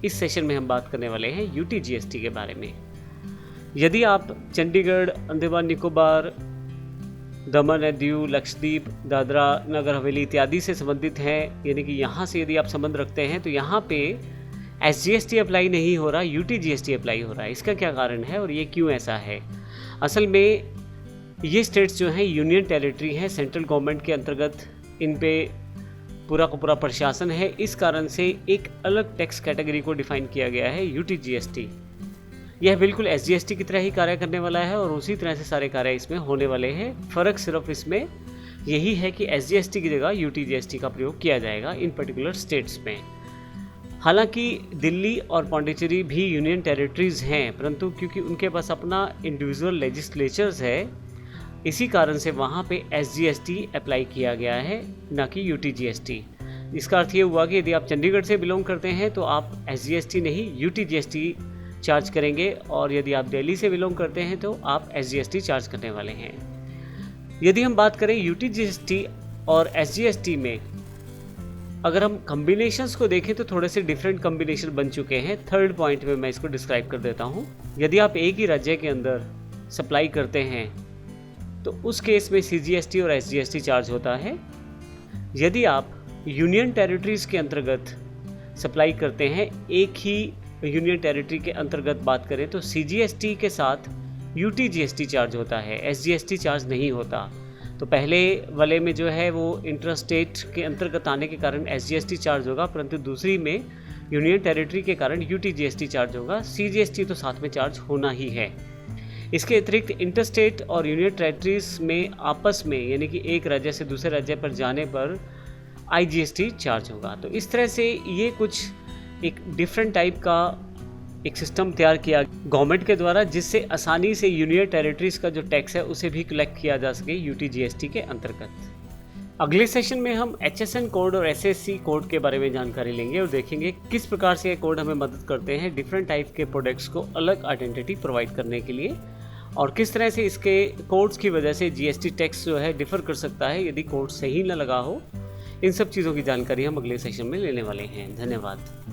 इस सेशन में हम बात करने वाले हैं यूटी जीएसटी के बारे में। यदि आप चंडीगढ़, अंडमान निकोबार, दमन एंड दीव, लक्षद्वीप, दादरा नगर हवेली इत्यादि से संबंधित हैं, यानी कि यहाँ से यदि आप संबंध रखते हैं, तो यहाँ पे एसजीएसटी अप्लाई नहीं हो रहा, यूटी जीएसटी अप्लाई हो रहा है। इसका क्या कारण है और ये क्यों ऐसा है? असल में ये स्टेट्स जो हैं यूनियन टेरिटरी हैं, सेंट्रल गवर्नमेंट के अंतर्गत इन पे पूरा का पूरा प्रशासन है। इस कारण से एक अलग टैक्स कैटेगरी को डिफाइन किया गया है, यूटी जीएसटी। यह बिल्कुल एसजीएसटी की तरह ही कार्य करने वाला है और उसी तरह से सारे कार्य इसमें होने वाले हैं। फ़र्क सिर्फ इसमें यही है कि एसजीएसटी की जगह यूटी जीएसटी का प्रयोग किया जाएगा इन पर्टिकुलर स्टेट्स में। हालांकि दिल्ली और पौंडीचेरी भी यूनियन टेरिटरीज़ हैं, परंतु क्योंकि उनके पास अपना इंडिविजुअल लेजिस्लेचर्स है, इसी कारण से वहाँ पे एसजीएसटी अप्लाई किया गया है, ना कि यूटी जीएसटी। इसका अर्थ ये हुआ कि यदि आप चंडीगढ़ से बिलोंग करते हैं तो आप एसजीएसटी नहीं यूटी जीएसटी चार्ज करेंगे, और यदि आप दिल्ली से बिलोंग करते हैं तो आप एसजीएसटी चार्ज करने वाले हैं। यदि हम बात करें यूटी जीएसटी और एसजीएसटी में, अगर हम कम्बिनेशंस को देखें तो थोड़े से डिफरेंट कम्बिनेशन बन चुके हैं। थर्ड पॉइंट में मैं इसको डिस्क्राइब कर देता हूँ। यदि आप एक ही राज्य के अंदर सप्लाई करते हैं तो उस केस में सीजीएसटी और एसजीएसटी चार्ज होता है। यदि आप यूनियन टेरिटरीज़ के अंतर्गत सप्लाई करते हैं, एक ही यूनियन टेरिटरी के अंतर्गत बात करें, तो सीजीएसटी के साथ यूटी जीएसटी चार्ज होता है, एसजीएसटी चार्ज नहीं होता। तो पहले वाले में जो है वो इंट्रास्टेट के अंतर्गत आने के कारण एसजीएसटी चार्ज होगा, परंतु दूसरी में यूनियन टेरिटरी के कारण यूटी जीएसटी चार्ज होगा। सीजीएसटी तो साथ में चार्ज होना ही है। इसके अतिरिक्त इंटरस्टेट और यूनियन टेरिटरीज में आपस में, यानी कि एक राज्य से दूसरे राज्य पर जाने पर आईजीएसटी चार्ज होगा। तो इस तरह से ये कुछ एक डिफरेंट टाइप का एक सिस्टम तैयार किया गवर्नमेंट के द्वारा, जिससे आसानी से यूनियन टेरिटरीज का जो टैक्स है उसे भी कलेक्ट किया जा सके यूटी जीएसटी के अंतर्गत। अगले सेशन में हम एचएसएन कोड और एसएससी कोड के बारे में जानकारी लेंगे और देखेंगे किस प्रकार से ये कोड हमें मदद करते हैं डिफरेंट टाइप के प्रोडक्ट्स को अलग आइडेंटिटी प्रोवाइड करने के लिए, और किस तरह से इसके कोड्स की वजह से जीएसटी टैक्स जो है डिफर कर सकता है यदि कोड सही न लगा हो। इन सब चीज़ों की जानकारी हम अगले सेशन में लेने वाले हैं। धन्यवाद।